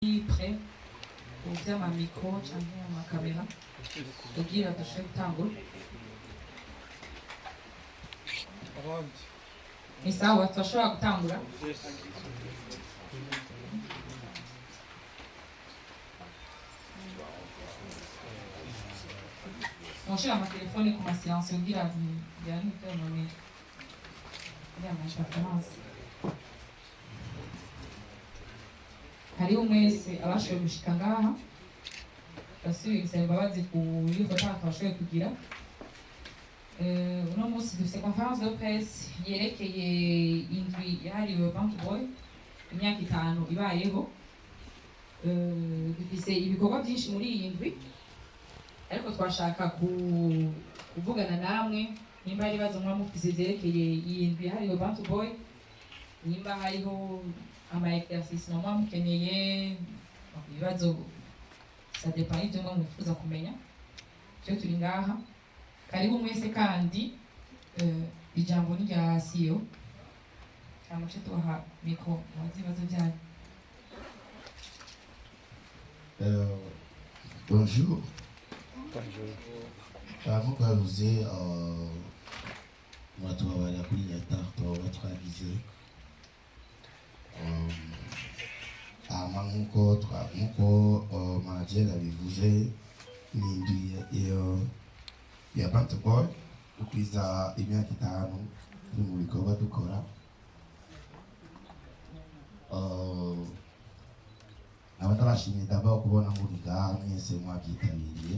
prêt pour faire ma micro, ma caméra. Donc il a touché le tango. Et ça, on va toucher le tango là. Mon cher, ma téléphone est commencé en séance. Il a dit, hariho mwese abashoboye gushika ngaha basubiza imbabazi ku yifota twashoboye kugira uno munsi dufite conference de presse yerekeye indwi yahariwe Bantu Boy imyaka 5 ibayeho. Dufise ibikorwa byinshi muri iyi ndwi ariko twashaka kuvugana namwe nimba ari bazo mwa mufise byerekeye iyi ndwi yahariwe Bantu Boy, nimba hariho ama-exercice mwa mukeneye ibibazo, ça dépend y'ibyo mwa mwifuza kumenya. Cyo turi ngaha karibu mwese kandi ijambo ni rya CEO cyangwa cyo tuha miko ibibazo byanyu. Bonjour. Nk'uko bavuze muratubabarira kuri retard tuba twagize nk'uko manager abivuze ni indwi ya Bantu Boy ukwiza imyaka 5 turi mu bikorwa dukora. Ndabashimiye d'abord kubona muri ngaha mwese mwabyitabiriye.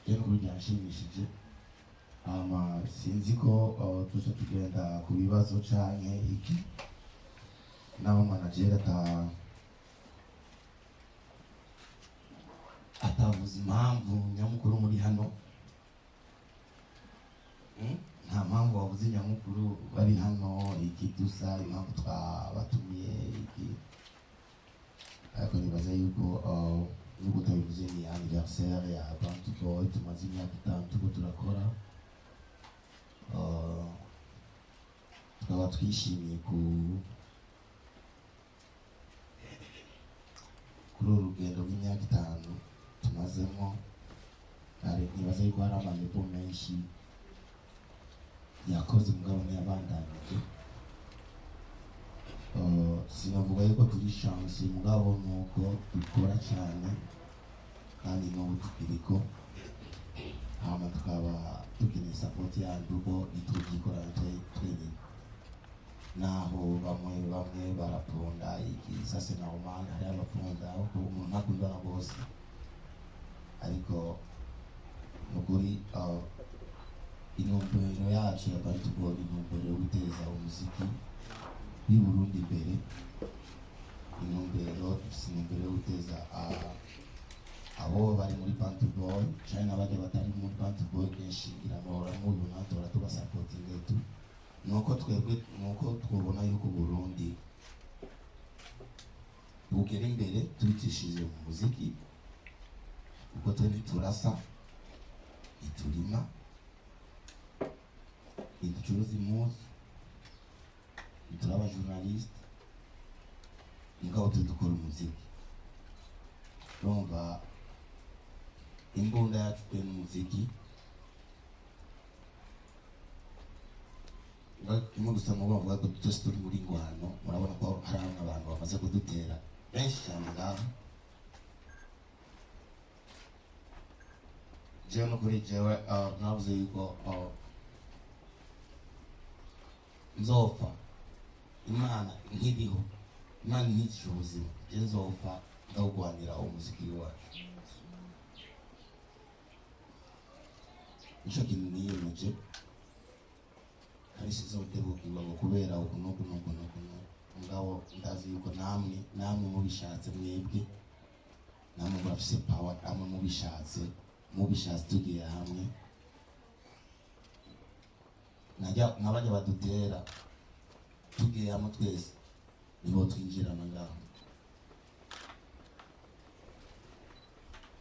Rero byashimishije. Sinzi ko tuza tugenda ku bibazo canke iki naho manager atavuze impamvu nyamukuru muri hano. Nta mpamvu wavuze nyamukuru bari hano iki dusa impamvu twabatumiye iki, ariko nibaza yuko nuko utabivuze ni anniversaire ya Bantu Boy tumaze imyaka 5 tuko turakora. Tukaba twishimiye kuri uru rugendo rw'imyaka 5 tumazemo. Nibaza yuko hari amamebo menshi yakoze mugabo ntiyabandanije. Sinavuga yuko turi chance mugabo nuko dukora cyane kandi n'ubu tukiriko hama tukaba tukeneye support yanyu kuko itugikora twenyine, naho bamwe baraponda iki sase na umana hari abaponda uko umuntu akundana bose, ariko nukuri intumbero yacu ya Bantu Boy intumbero yo guteza umuziki w'i Burundi imbere, intumbero yo guteza abo bari muri Bantu Boy cyane n'abandi batari muri Bantu Boy kenshi iramahora mu yunatora tubasapotinga tu nuko twebwe nuko twobona yuko Burundi bugera imbere tubikishije mu muziki kuko twebwe turasa iturima iducuruza impuzu turaba journaliste mugabo dukora umuziki. Urumva imbunda yacu twe n'umuziki imwe gusa mu bavuga ko twese turi muri ngwano. Murabona ko hari abantu bamaze kudutera benshi cyane ngaha. Jewe no kuri jewe navuze yuko nzopfa Imana nkiriho, Imana ntikije ubuzima, je nzopfa ndawugwanira umuziki wacu. Nico kintu niyemeje kandi sizodebukirwa ngo kubera ukuntu mugabo ndazi yuko namwe mubishatse mwebwe, namwe murafise power, namwe mubishatse tugiye hamwe n'abajya badutera tugiye hamwe twese nibo twinjirana ngaho,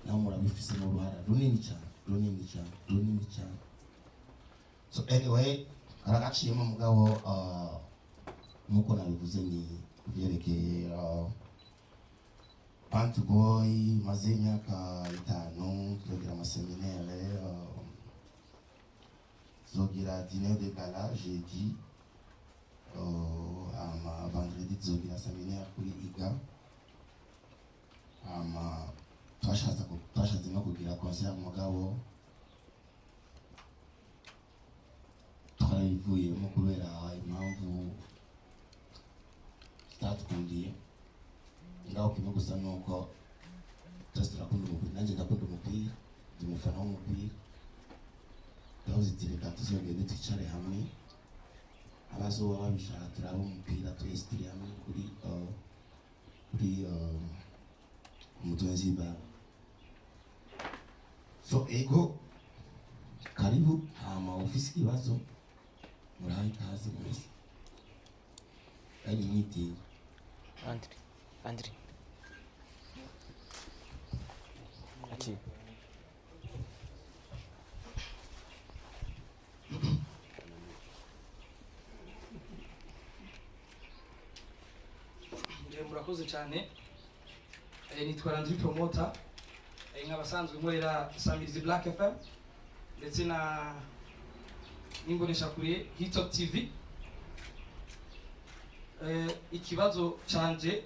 naho murabifisemo uruhara runini cyane. So anyway haragaciyemo mugabo nuko nabivuze ni kubyerekeye Bantu Boy maze imyaka 5 tuzogira amaseminaire tuzogira dîner de gala jeudi vendredi tuzogira seminaire kuri iga twashatse no kugira concert mugabo twarayivuyemo kubera impamvu zitatukundiye ngaho kimwe gusa nuko twese turakunda umupira nanjye ndakunda umupira ndi umufana w'umupira ndavuze ati reka tuzogende twicare hamwe abazoba babishaka turaba umupira twese turi hamwe kuri umutunzi ba so ego karibu hama ofisi kibazo murahaye kazi mwese ari meeting Andri ati murakoze cyane nitwa Andri promoter nk'abasanzwe nkorera Samizi Black FM ndetse na nimbonesha kuri Hitop TV. Ikibazo canje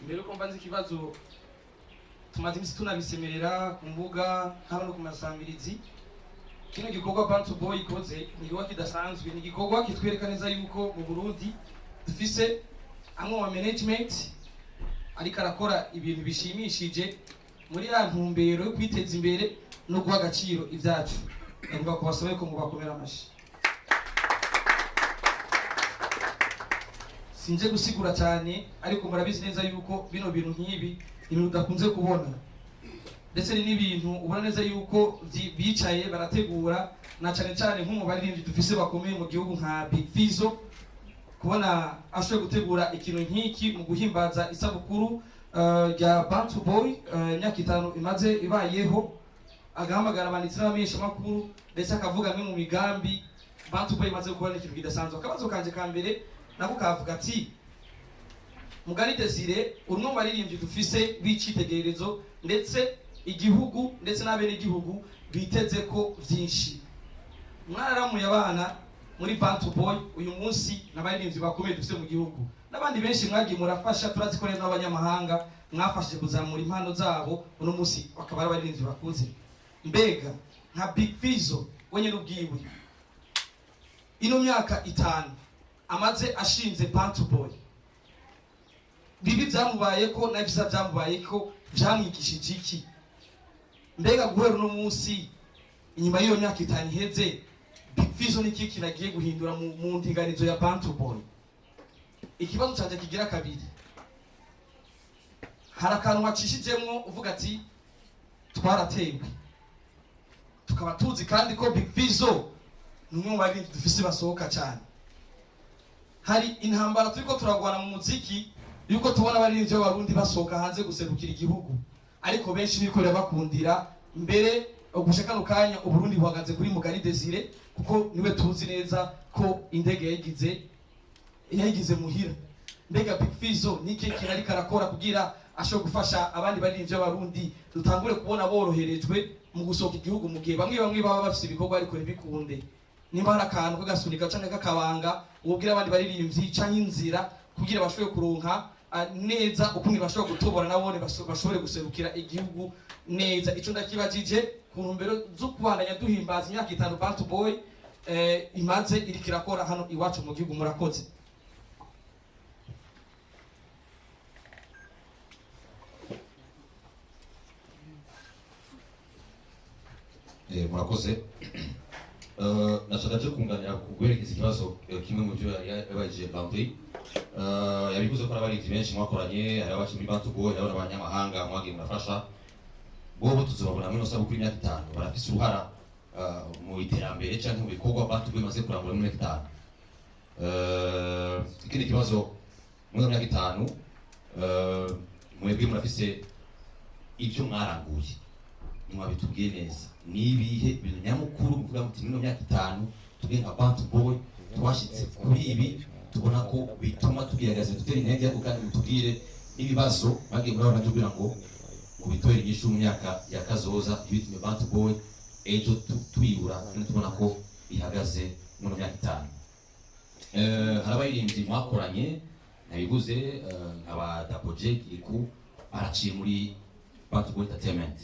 mbere ko mbanze ikibazo tumaze imisi tunabisemerera ku mbuga hano ku masambirizi. Kino gikorwa Bantu Boy ikoze ni gikorwa kidasanzwe, ni gikorwa kitwereka neza yuko mu Burundi dufise amwe wa management ariko arakora ibintu bishimishije muri ya ntumbero yo kwiteza imbere no guha agaciro ibyacu. Ndavuga ko basohoye ko mubakomera amashi. Sinje gusigura cyane ariko murabizi neza yuko bino bintu nk'ibi ibintu udakunze kubona, ndetse ni n'ibintu ubona neza yuko bicaye barategura, na cyane cyane nk'umubaririmbyi dufise bakomeye mu gihugu nka FIZZO, kubona ashoboye gutegura ikintu nk'iki mu guhimbaza isabukuru ya Bantu Boy imyaka 5 imaze ibayeho, agahamagara abanditsi n'abamenyesha makuru ndetse akavuga amwe mu migambi Bantu Boy imaze gukora n'ikintu kidasanzwe. Akabazo kanje ka mbere nako kavuga ati Mugani Desire urumwe mu baririmbyi dufise bicitegererezo ndetse igihugu ndetse n'abene igihugu biteze ko byinshi, mwararamuye abana muri Bantu Boy uyu munsi n'abaririmbyi bakomeye dufise mu gihugu n'abandi benshi mwagiye murafasha, turazikorera n'abanyamahanga mwafashije kuzamura impano zabo uno munsi bakaba ari abaririmbyi bakuze. Mbega nka Big FIZZO wenye n'ubwiwe ino myaka 5 amaze ashinze Bantu Boy, bibi byamubaye ko na visa byamubaye ko byamwigishije iki? Mbega guhera uno munsi inyuma y'iyo myaka 5 iheze Big FIZZO ni iki kinagiye guhindura mu ntinganizo ya Bantu Boy? Ikibazo cyaje kigira kabiri, hari akantu wacishijemwo uvuga ati twaratewe, tukaba tuzi kandi ko Big FIZZO numwe mu bari dufise basohoka cyane. Hari intambara turiko turagwana mu muziki yuko tubona abaririmbyi b'abarundi basohoka hanze guserukira igihugu, ariko benshi bikorera bakundira mbere Gushaka kanya Uburundi buhagaze kuri Mugani Desire kuko niwe tuzi neza ko indege yayigize muhira. Mbega Big FIZZO niki kirari karakora kugira asho gufasha abandi baririmbyi b'abarundi dutangure kubona boroherejwe mu gusohoka igihugu mu gihe bamwe baba bafise ibikorwa ariko ntibikunde? Nimba hari akantu kagasunika canke kakabanga ubwira abandi baririmbyi canke inzira kugira bashobore kuronka neza ukuntu bashobora gutobora nabone bashobore guserukira igihugu neza. Ico ndakibajije ku ntumbero zo kubandanya duhimbaza imyaka 5 Bantu Boy imaze iriko irakora hano iwacu mu gihugu. Murakoze. Murakoze. Nashaka kunganira kugwerekeza ikibazo kimwe mu byo yabajije Boundary. Yabikuze ko abaririmbyi benshi mwakoranye, hari abaci muri Bantu Boy, hari abanyamahanga mwagiye murafasha. Bobo tuzobabona muri nosa kuri imyaka 5 barafise uruhara mu iterambere cyangwa mu bikorwa Bantu Boy maze kurangura muri imyaka 5. Ikindi kibazo muri imyaka 5 mwebwe murafise ibyo mwaranguye, mwabitubwiye neza. Nibihe bintu nyamukuru muvuga muti muri imyaka 5 tuge nka Bantu Boy twashitse kuri ibi tubona ko bituma tugerageza dutera intege ariko kandi mutubwire n'ibibazo bagiye murabona tubwira ngo mu bitorera inyishu mu myaka ya kazoza ibitumye Bantu Boy ejo tuyibura tubona ko ihagaze mu myaka 5. Hari abaririmbyi mwakoranye nabivuze nk'aba Dapoje Kiriku baraciye muri Bantu Boy Entertainment.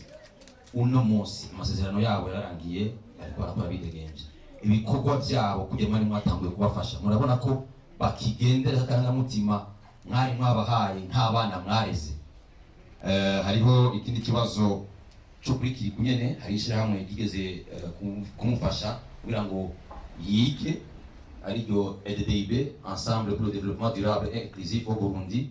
Uno munsi amasezerano yabo yararangiye ariko barakora bidegenje ibikorwa byabo kugira mwari mwatanguye kubafasha murabona ko bakigendera akarangamutima mwari mwabahaye nk'abana mwareze. Hariho ikindi kibazo cyo kuri Kiriku nyene hari ishyirahamwe rigeze kumufasha kugira ngo yige ariryo EDDIB Ensemble pour le développement durable et inclusif au Burundi.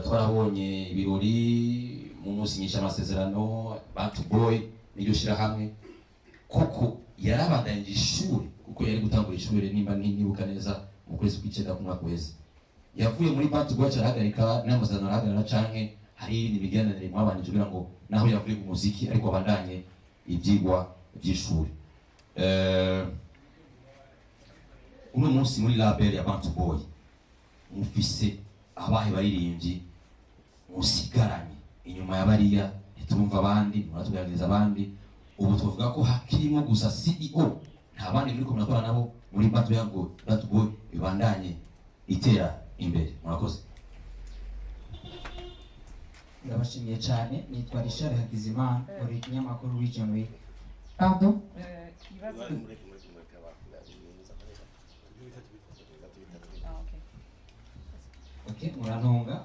Twarabonye ibirori mu musinyisha amasezerano Bantu Boy n'iryo shyirahamwe koko yarabandanyije ishuri kuko yari gutangura ishuri nimba nibuka neza mu kwezi kw'icenda kumwaka uheze. Yavuye muri Bantu Boy arahagarika n'amasezerano arahagarara canke hari ibindi biganiro mwabanije kugira ngo naho yavuye mu muziki ariko abandanye ibyigwa by'ishuri. Uno munsi muri label ya Bantu Boy mufise abahe baririmbyi musigaranye inyuma ya bariya ntitumva abandi muratuganiriza abandi ubu tuvuga ko hakirimo gusa CEO nta bandi muri ko murakora nabo muri Bantu Boy ibandanye itera imbere. Murakoze. Ndabashimiye cyane. Nitwa Richard Hakizimana uri kinyamakuru Region Week. Pardon? Okay, murantunga.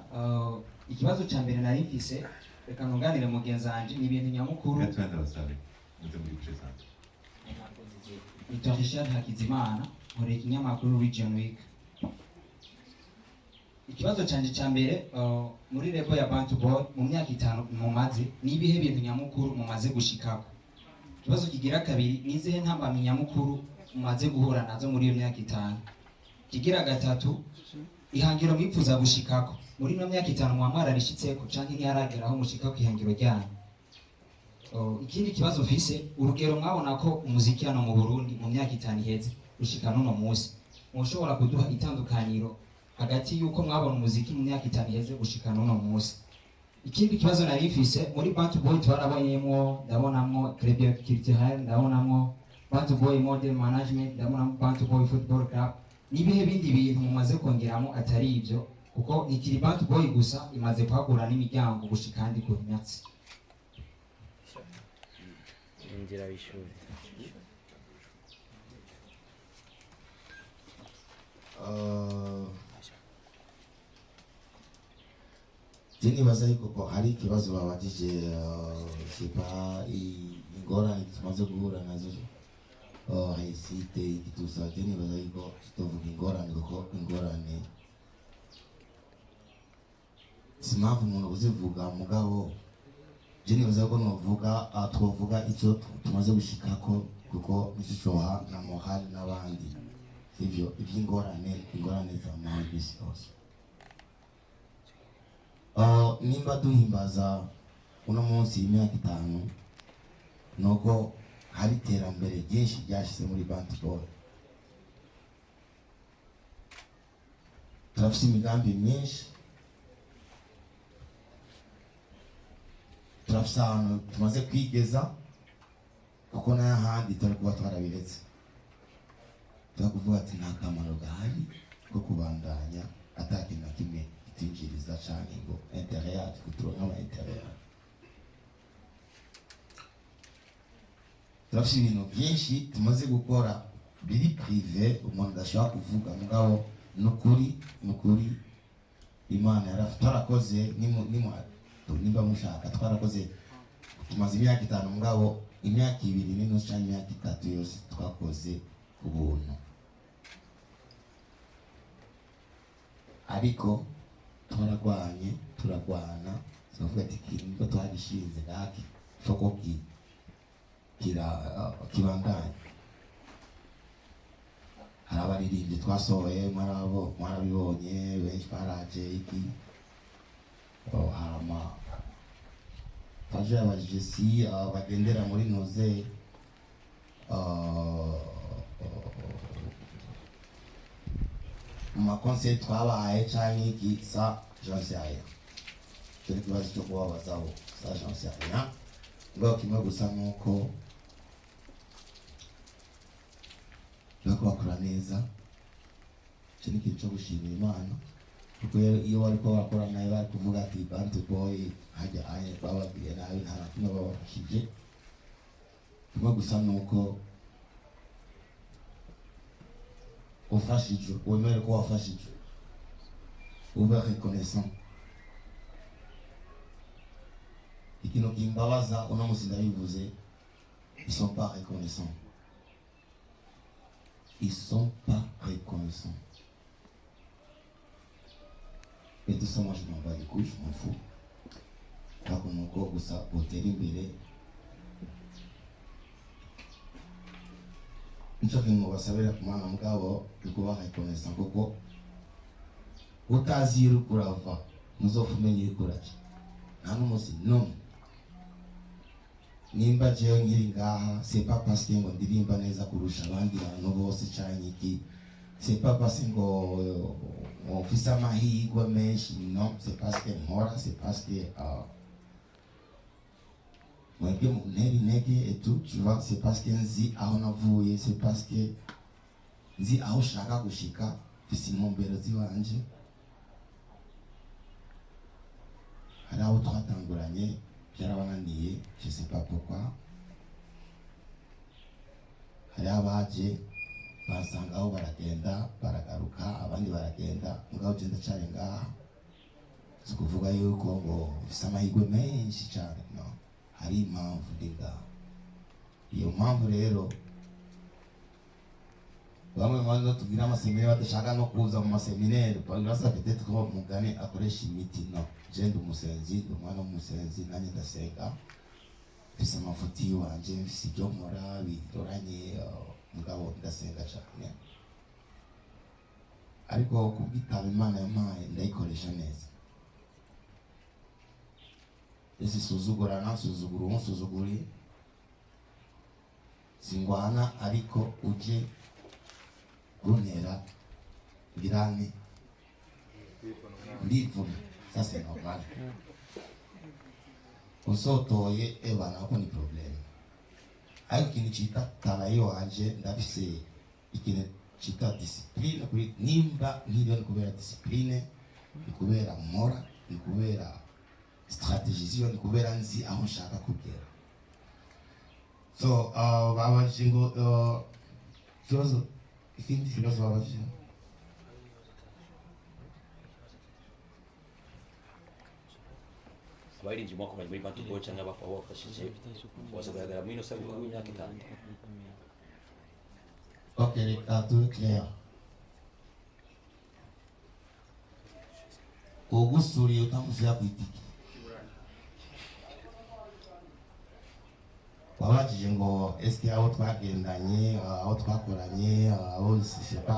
Ikibazo cya mbere nari mfise reka ntunganire mugenzi wanje ni ibintu nyamukuru. Nitwa Richard Hakizimana uri kinyamakuru Region Week. Ikibazo canje cya mbere muri level ya Bantu Boy mu myaka 5 mumaze ni ibihe bintu nyamukuru mumaze gushikako. Ikibazo kigira kabiri nizihe ntambamye nyamukuru mumaze guhura nazo muri iyo myaka 5. Kigira gatatu ihangiro mwifuza gushikako muri no myaka 5 mwamara rishitseko canke ntiyarageraho mushikako ihangiro ryanyu. Ikindi kibazo mfise urugero mwabona ko umuziki hano mu Burundi mu myaka 5 iheze ushika no munsi mushobora kuduha itandukaniro hagati yuko mwabona umuziki mu myaka 5 iheze gushika no munsi. Ikindi kibazo nari mfise muri Bantu Boy twarabonyemo ndabonamwo Club Culturel ndabonamwo Bantu Boy Model Management ndabonamwo Bantu Boy Football Club. Nibihe bindi bintu mumaze kongeramo atari ivyo kuko nikiri Bantu Boy gusa imaze kwagura n'imiryango gushika kandi ku myatsi. Injira bishuri. Jeni baza yuko hari ikibazo babajije sipa ingorane tumaze guhura nazo haisite igitusa. Jeni baza yuko tuvuga ingorane kuko ingorane simavu umuntu uzivuga mugabo jeni baza ko novuga twovuga icyo tumaze gushikako kuko nishoha na mohali n'abandi ivyo iby'ingorane za mahibisi hose. Nimba duhimbaza uno munsi imyaka 5 nuko hari iterambere ryinshi ryashize muri Bantu Boy. Turafise imigambi myinshi, turafise ahantu tumaze kwigeza kuko n'ahandi turi kuba twarabiretse. Turakuvuga ati nta kamaro gahari ko kubandanya atakintu na kimwe tinjiriza cyane ngo intérêt yacu kuturonka ama intérêt. Turafise ibintu byinshi tumaze gukora biri privé umuntu adashobora kuvuga mugabo nukuri Imana yarafitarakoze nimba mushaka twarakoze tumaze imyaka 5 mugabo imyaka 2 n'ino cyane imyaka 3 yose twakoze ubuntu. Ariko turagwana tuvuga ati kimba twagishinze gaki foko kibandanye. Hari abaririmbyi twasohoye mwarabibonye benshi baraje iki hama taje abajije si bagendera muri noze mu makonse twabaye canke iki sa j'en sais rien cyo kibazo cyo kubabazaho sa j'en sais rien ngo kimwe gusa nuko bakora neza cyo ni cyo gushimira Imana kuko iyo wari ko bakora nayo bari kuvuga ati Band Boy hajya aye bababwiye nabi nta kimwe babafashije kimwe gusa nuko ufashije wemere ko wafashije ube reconnaissant ikintu kimbabaza uno musi ndabivuze ils sont pas reconnaissants ils sont pas reconnaissants et tout ça moi je m'en bats les couilles je m'en fous kako nuko gusa utera imbere nicyo kintu basabira ku mwana mugabo kuba reconnaissant kuko utazi uri kurava muzofu umenye uri kuraje nta n'umusi n'umwe nimba jewe nkiri ngaha c'est pas parce que ngo ndirimba neza kurusha abandi bantu bose canke iki c'est pas parce ngo mfise amahirwe menshi non c'est parce que nkora c'est parce que mwebwe muntera intege et tout tu vois c'est parce que nzi aho navuye c'est parce que nzi aho ushaka gushika mfise intumbero ziwanje hari aho twatanguranye byarabananiye je sais pas pourquoi hari abaje basanga aho baragenda baragaruka abandi baragenda ngaho je ndacari ngaha si kuvuga yuko ngo mfise amahirwe menshi cyane no hari impamvu ndi ngaha iyo mpamvu rero bamwe mwana tugira amaseminari badashaka no kuza mu maseminari basa peut-être ko mugane akoresha imiti no je ndi umusenzi ndi umwana w'umusenzi nanjye ndasenga mfise amafuti wanje mfise ibyo nkora biroranye mugabo ndasenga cyane ariko kubwitaba Imana yampaye ndayikoresha neza ese suzugura nasuzugura umusuzuguri singwana ariko uje guntera birane ndivuna sasa c'est normal usotoye ebana ko ni problem ariko ikintu cita talayo wanje ndafise ikintu cita discipline kuri nimba nkiriyo ni kubera discipline ni kubera mora ni kubera strategie ni kubera nzi aho nshaka kugera so babajije ngo kibazo ikindi kibazo babajije abarinzi mwakomanye muri Band Boy cyangwa abafashije bazagaragara muri ino sabukuru y'imyaka 5 ok reka tube clair ugusuriye utamushyira ku itiki wabajije ngo eske aho twagendanye aho twakoranye aho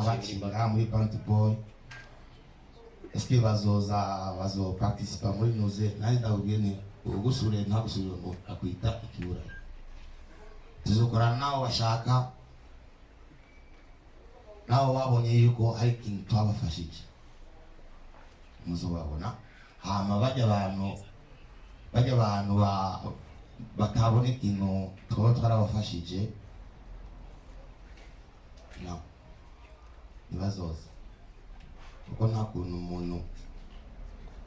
bacinga muri Band Boy eske bazo participa muri noze nani ndabwiye ni ugusure nta gusure ngo akwita ikibura tuzokorana naho bashaka naho babonye yuko hari ikintu twabafashije muzobabona hama bajya abantu batabona ikintu twaba twarabafashije no nibazoza kuko nta kuntu umuntu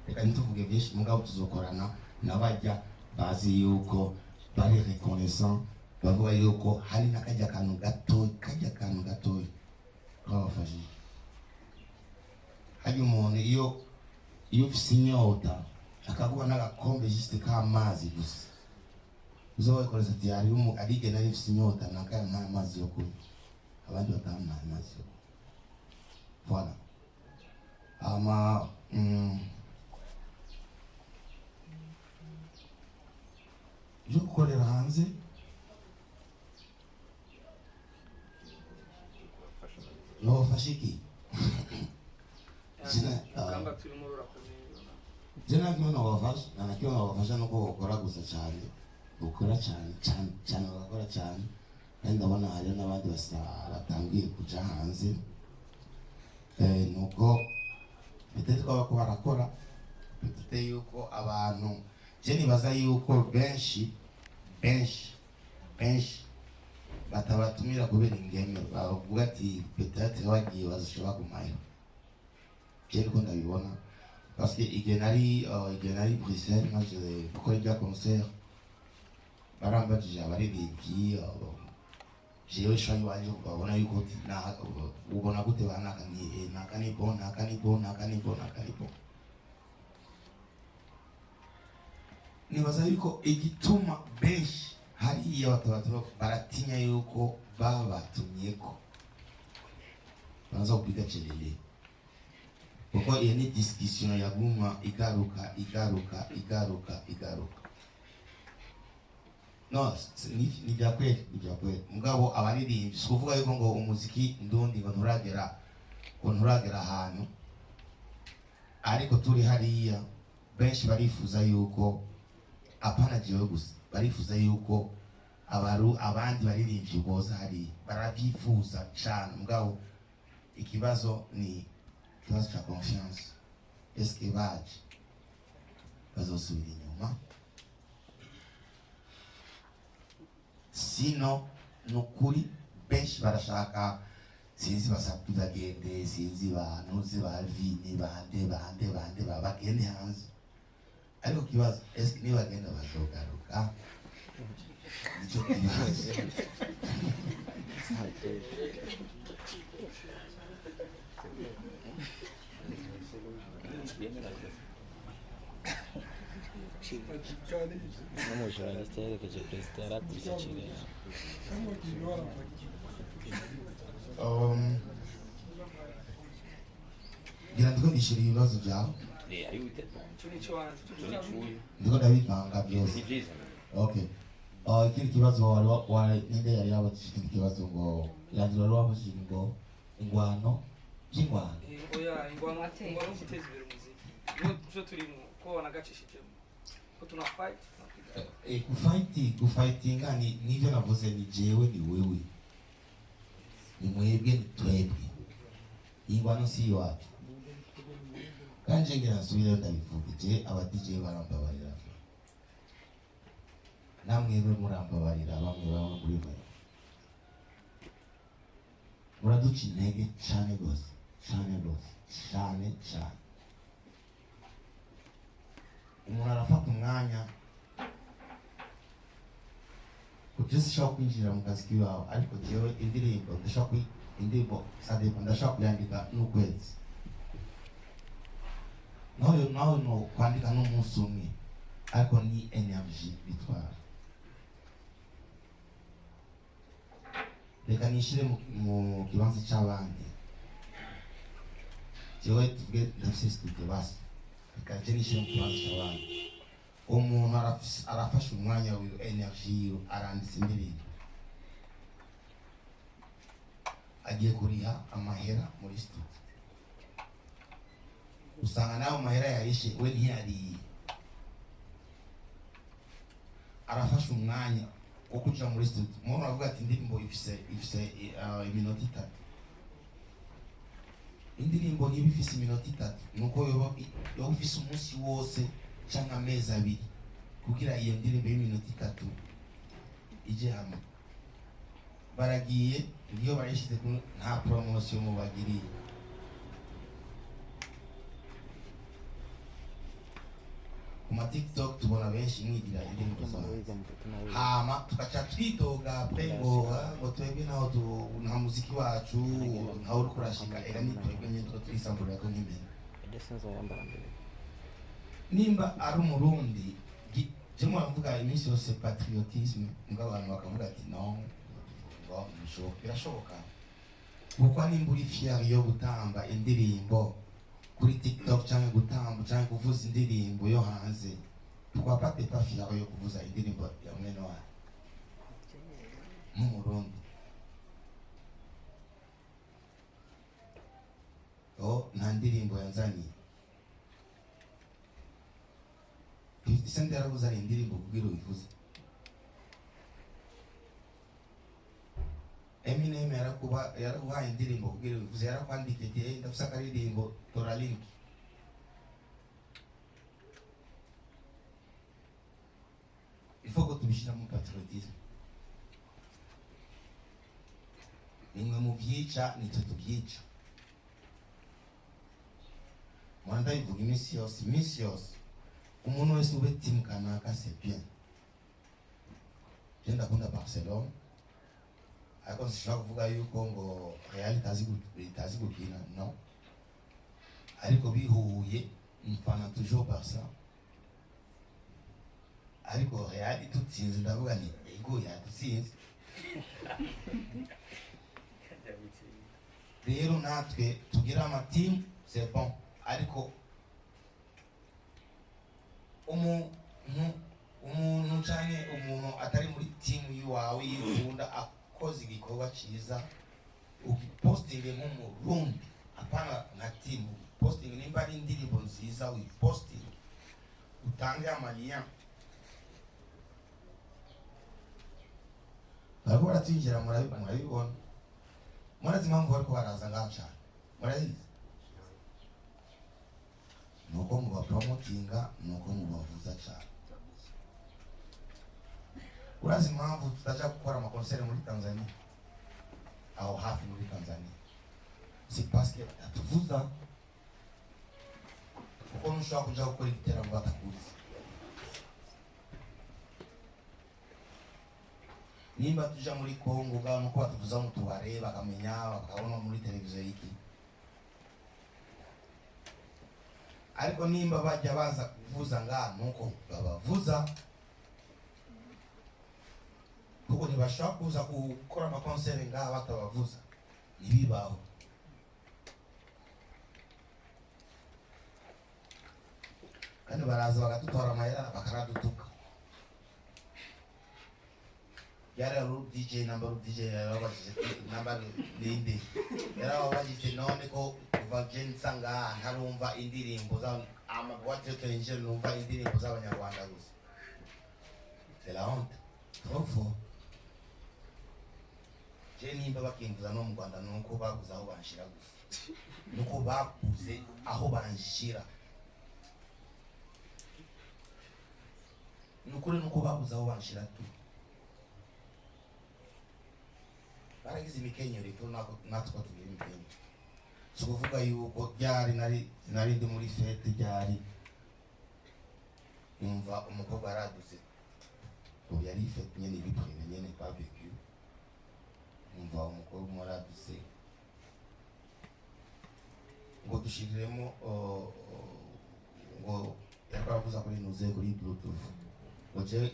reka ntituvuge byinshi mugabo tuzokorana n'abajya bazi yuko bari reconnaissant bavuga yuko hari n'akajya kantu gatoya twabafashije hari umuntu iyo ufise inyota akaguha n'agakombe juste k'amazi gusa uzobakoreza ati hari arigena ufise inyota naka nta mazi yo kunywa abandi batamuha amazi yo kunywa voilà byo gukorera hanze nobafasha iki jena kimwe nobafasha nuko gukora gusa cyane gukora cyane bagakora cyane kandi ndabona hari n'abandi batangiye kuja hanze nuko peut-être ko barakora peut-être yuko abantu je nibaza yuko benshi batabatumira kubera ingeme bavuga ati peut-être bagiye bazishobora kumayo je niko ndabibona parce que igihe nari Bruxelles maze gukora ibya concert barambajije abaririmbyi jewe shayi wanje babona yuko ubona gute nakanibo nibaza yuko igituma benshi hariya batatu baratinya yuko babatumyeko banaza kupiga kelele kuko iyo ni discussion yaguma igaruka no ni bya kweli mugabo abaririmbyi si kuvuga yuko ngo umuziki ndundi ngo nturagera ahantu ariko turi hariya benshi barifuza yuko apana jewe gusa barifuza yuko abandi baririmbyi boza hariya barabyifuza cyane mugabo ikibazo ni ikibazo cya confiance eske baje bazosubira inyuma sino nukuri benshi barashaka sinzi basabagende sinzi banuze bavini bande babagende hanze ariko kibazo eske ni bagenda bazogaruka nicyo kibazo n'umujournaliste yerekeje perezida yaratwishyikiriye ngira ndiko ndishira ibibazo byawe ndiko ndabivanga byose okay ikindi kibazo wari ninde yari yabajije ikindi kibazo ngo yandira wari wabajije ngo ingwano by'ingwano oya ingwano guteza imbere umuziki niyo turimo ko wanagacishijemo ko tuna fight kufightinga nivyo navuze ni jewe ni wewe ni mwebwe ni twebwe ingwano si iwacu kanje ngira nsubire ndabivuga je aba DJ barambabarira namwebwe murambabarira bamwe muri mwe muraduca intege cyane rwose umuntu arafata umwanya kugeza ushobora kwinjira mu kazi k'iwawe ariko jewe indirimbo ndashobora kuyandika n'ukwezi nawe no kwandika n'umunsi umwe ariko ni energy bitwara reka nishire mu kibanza cy'abandi jewe tuvuge ndafise studio basi reka je nishire mu kibanza cy'abandi umuntu arafashe umwanya w'iyo energy yiwe aranditse indirimbo agiye kuriha amahera muri studio usanga nawe amahera yarishe we ntiyariye arafashe umwanya wo kuja muri studio umuntu aravuga ati indirimbo ifise iminota 3 indirimbo niba ifise iminota 3 nuko yoba ifise umunsi wose canke amezi 2 kugira iyo ndirimbo y'iminota 3 ije hamwe baragiye iyo barayishize nta promotion mu bagiriye kuma TikTok tubona benshi mwigira indirimbo hama tukaca twidoga pengo ngo twebwe naho nta muziki wacu ntaho uri kurashika era ni twebwe nyine twisamburira ko nk'imena nimba ari umurundi je muravuga iminsi yose patriotisme ngo abantu bakavuga ati no ngo birashoboka kuko nimba uri fier yo gutamba indirimbo kuri TikTok cyangwa gutamba cyangwa kuvuza indirimbo yo hanze pourquoi pas t'es pas fier yo kuvuza indirimbo ya mwene wawe nk'umurundi nta ndirimbo yanzaniye Sente yarakuzaniye indirimbo kubwira uyivuze Eminem yarakuhaye indirimbo kugira bivuze yarakwandikiye ndafise akaririmbo tora link. Il faut que tubishira mu patriotisme. Nimwe mu vyica nitwe tuvyica. Mwanda ivuga iminsi yose umuntu wese ube team kanaka c'est bien. Je ndakunda Barcelona ariko sinshobora kuvuga yuko ngo Real itazi gukina no, ariko bihuye mfana toujours Barca, ariko Real itutsinze ndavuga ni ego yadutsinze. Rero natwe tugira amateam c'est bon, ariko umuntu canke umuntu atari muri team yiwawe yikunda akoze igikorwa ciza ugipostinge nk'umurundi, apana nka team posting. Nimba ari indirimbo nziza uyiposting utange amaliya. Bariko baratwinjira murabibona, murazi impamvu bariko baraza ngaha cane, murazizi nuko muba promotinga, nuko mubavuza cane. Urazi impamvu tutaja gukora amakonsere muri Tanzania aho hafi muri Tanzania, c'est parce que batatuvuza, kuko ntushobora kuja gukora igiteramo batakuzi. Nimba tuja muri Congo ga nuko batuvuza mu tubare bakamenya bakabona muri televiziyo yiki, ariko nimba bajya baza kuvuza ngaha nuko babavuza, kuko ntibashobora kuza gukora amakonsere ngaha batabavuza, ntibibaho. Kandi baraza bagadutora amahera bakaradutuka. Yara DJ yarabajije number linde, yarabajije none ko kuva jensa ngaha ntarumva indirimbo za amabwate yotenje numva indirimbo z'abanyarwanda gusa. C'est la honte. Trop fort. Je nimba bakimvuza no mu Rwanda nuko baguze aho banshira gusa, nuko baguze aho banshira, nuko baguze aho banshira tu. Baragize imikenyero ito natwe tugira imikenyero. So kuvuga yuko byari nari ndi muri fete byari umva umukobwa aradutse ubu yari fete nyene ibiprime nyene barbecue, umva umukobwa aradutse ngo dushiriremo ngo yakaravuza kuri nuze kuri bluetooth ngo je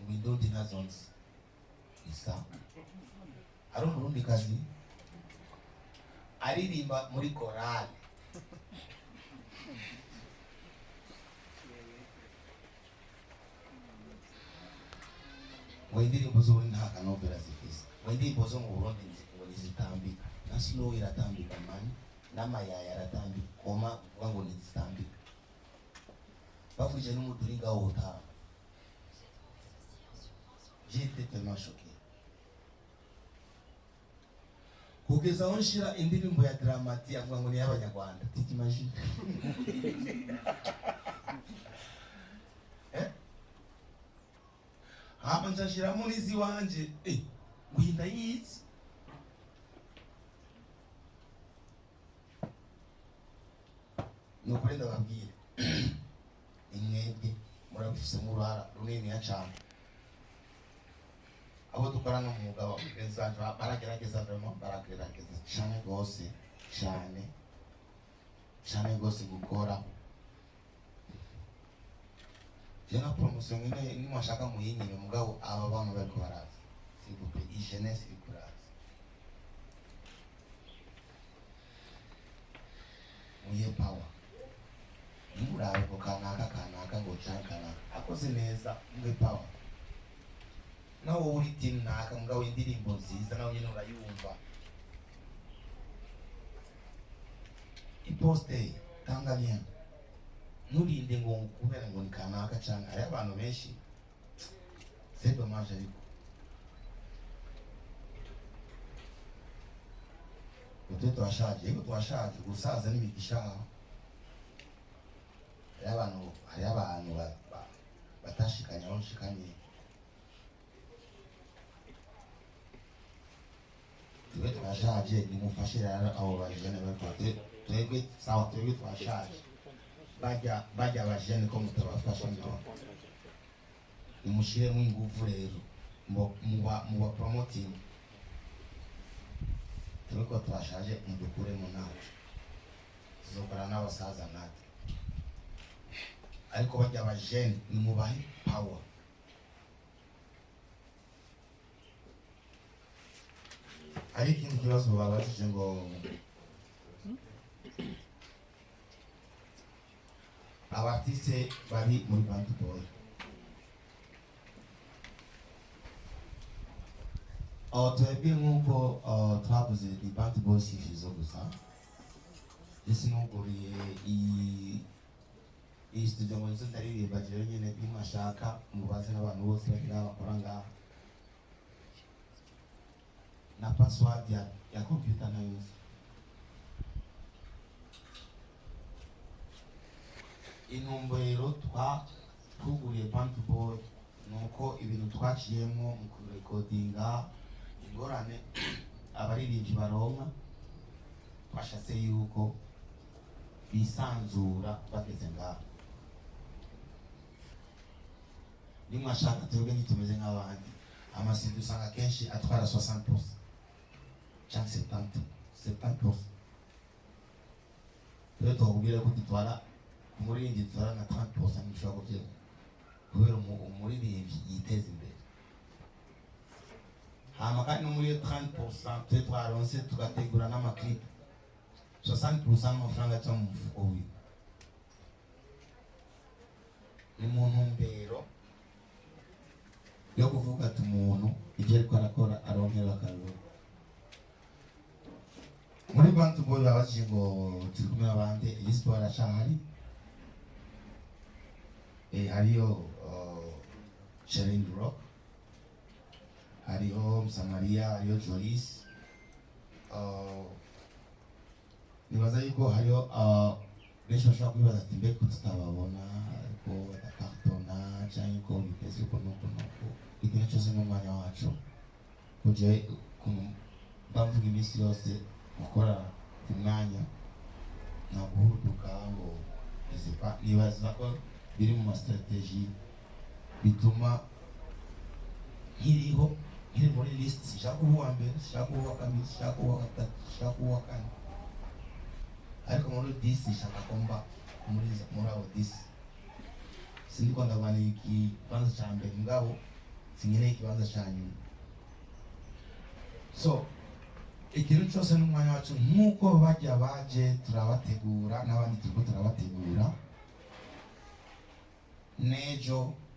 window dinner zones isa ari umurundi kazi aririmba muri korali indirimbo zo nta kanovera zifise, indirimbo zo mu Burundi ngo nizitambika na slow iratambika mani n'amayaya aratambika koma kuvuga ngo nizitambika bavuje n'umuduri ngaho utaha. J'étais tellement choqué kugeza aho nshira indirimbo ya Dramati avuga ngo ni y'Abanyarwanda. T'imagine hama nshashira muri zi wanje guhinda yizi nuko renda babwire imwebwe murabifisemo uruhara runini ya cane. Abo dukorana umwuga wa benzanje baragerageza vraiment baragerageza cyane gose cyane gose gukora. Jena promotion nyine ni mwashaka muyinyine mugabo aba bantu bariko baraza s'il vous plaît, jeunesse ikuraza muye power nimurabe ko kanaka ngo cyakana akoze neza muye power nawe uri team naka mugabo indirimbo nziza nawe nyine urayumva iposte Tanzania nurinde ngo kubera ngo nikanaka cyane ari abantu benshi c'est dommage ariko twe twashaje yego twashaje gusaza n'imigisha hari abantu batashikanye aho nshikanye twe twashaje nimufashe rero abo bajene bafate twebwe sawa twebwe twashaje bajya abajene ko mutabafasha none nimushiremo ingufu rero muba promoting twebwe twashaje mudukuremo nacu tuzokora n'abasaza natwe ariko bajya abajene nimubahe power hari ikindi kibazo babajije ngo abartiste bari muri Bantu Boy twebwe nk'uko twavuze ni Bantu Boy si FIZZO gusa ese nuguriye iyi studio ngo nzo ndaririmba Jewe nyene nimwashaka mubaze n'abantu bose bagira bakora ngaha na password ya computer na yose intumbero twuguriye Bantu Boy nuko ibintu twaciyemo mu kurekodinga ingorane abaririmbyi baronka twashatse yuko bisanzura bageze ngaho nimwashaka twebwe ntitumeze nk'abandi amasidi usanga kenshi atwara 60% cyangwa 70%. Rero twakubwira ko dutwara umuririmbyi dutwara nka 30% nishobora kubyera kubera umuririmbyi yiteza imbere hama kandi no muri 30% twe twaronse tugategura n'amaklip 60% amafaranga aca mu mufuko wiwe ni mu ntumbero yo kuvuga ati umuntu ibyo ariko arakora aronkera akaruru muri Bantu Boy babajije ngo turi kumwe n'abandi histoire aracahari hariyo Sherin Rock hariho Msamaria hariyo Joyce nibaza yuko hariyo benshi bashobora kwibaza ati mbe ko tutababona ariko badakartona cyangwa ko bimeze uko nuko ikintu cyose n'umwanya wacu kujewe bavuga iminsi yose gukora ku mwanya nta guhuduka ngo nibaza ko biri mu mastrategy bituma nkiri muri list sishaka kuba uwa mbere sishaka kuba uwa kabiri sishaka kuba uwa gatatu sishaka kuba uwa kane ariko muri 10 ishaka komba muri abo 10 sindi ko ndabana ikibanza cya mbere ngabo sinkeneye ikibanza cya nyuma so ikintu cyose n'umwanya wacu nk'uko bajya baje turabategura n'abandi turiko turabategura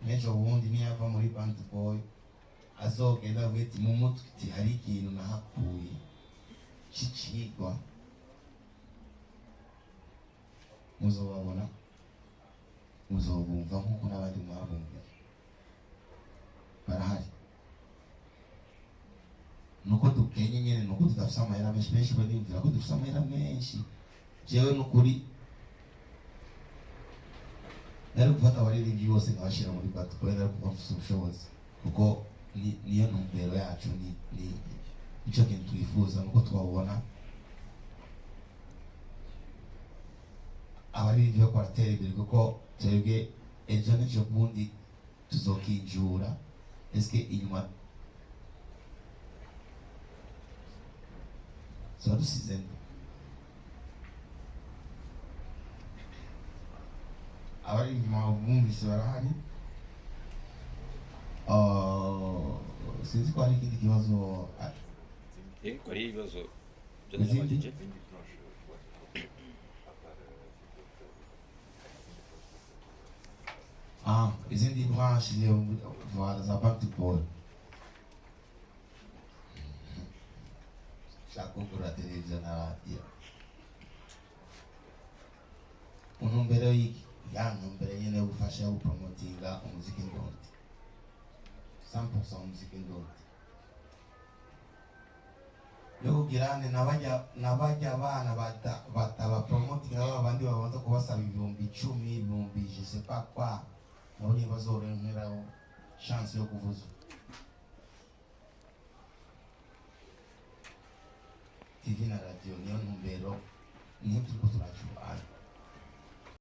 nejo wundi niyava muri Bantu Boy azogenda weti mu mutwe iti hari ikintu nahakuye c'icigwa muzobabona muzobumva nk'uko n'abandi mwabumva barahari nuko dukenye nyene nuko tudafise amahera menshi benshi bariyumvira ko dufise amahera menshi jewe n'ukuri nari gufata abaririmbyi bose nkabashira muri Bantu Boy nari kuva mfise ubushobozi kuko niyo ntumbero yacu nico kintu twifuza nuko twabona abaririmbyi bo kwaratera imbere kuko twebwe ejo n'ejo bundi tuzokinjura eske inyuma dusize abaririmbyi mwumvise barahari sinzi ko hari ikindi kibazo ko ari ibibazo izindi izindi branche za Bantu Boy Kugura televiziyo na radiyo untumbero yantumbero nyene yo gufasha yo gupromotinga umuziki ndundi 100% umuziki ndundi yo kugirane nabajya abana bataba promoting abandi babanza kubasaba 10,000 je sais pas quoi nabo niyo bazorengeraho chance yo kuvuza TV na radio niyo ntumbero niyo turiko turacubana